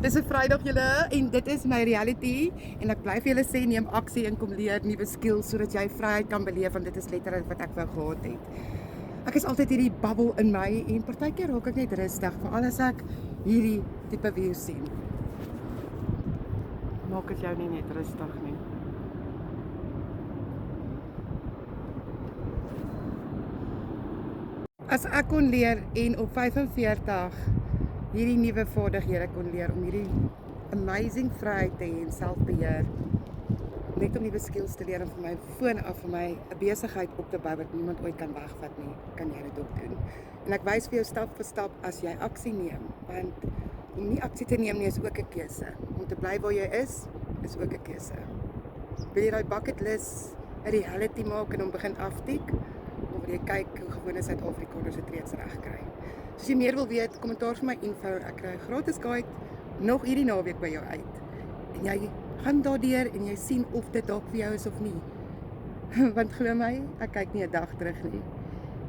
Dis 'n Vrydag julle en dit is my reality en ek bly vir julle sê neem aksie en kom leer nuwe skills sodat jy vryheid kan beleef want dit is letterlik wat ek wou gehad het. Ek is altyd hierdie bubble in my en partykeer raak ek net rustig veral as ek hierdie tipe weer sien. Maak dit jou nie net rustig nie. As ek kon leer en op 45 hierdie nuwe vaardighede kon leer om hierdie amazing vryheid te hê en selfbeheer, net om nuwe skills te leer en van my foon af vir my 'n besigheid op te bou wat niemand ooit kan wegvat nie, kan jy dit ook doen. En ek wys vir jou stap vir stap as jy aksie neem, want om nie aksie te neem nie is ook 'n keuse. Om te bly waar jy is ook 'n keuse. Wil jy daai bucket list 'n reality maak en hom begin aftik? Of wil jy kyk hoe gewone Suid-Afrikaners dit reeds reg kry? As jy meer wil weet, kommentaar vir my info. Ek kry 'n gratis guide nog hierdie naweek by jou uit. En jy gaan daardeur en jy sien of dit dalk vir jou is of nie. Want glo my, ek kyk nie 'n dag terug nie.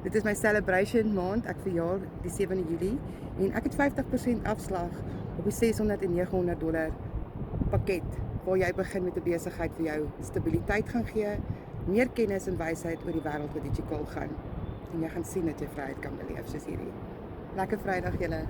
Dit is my celebration maand. Ek verjaar die 7de Julie en ek het 50% afslag op die $600 en $900 pakket waar jy begin met 'n besigheid vir jou stabiliteit gaan gee, meer kennis en wysheid oor die wêreld wat digitaal gaan. En jy gaan sien dat jy vryheid kan beleef soos hierdie. Lekker Vrydag julle.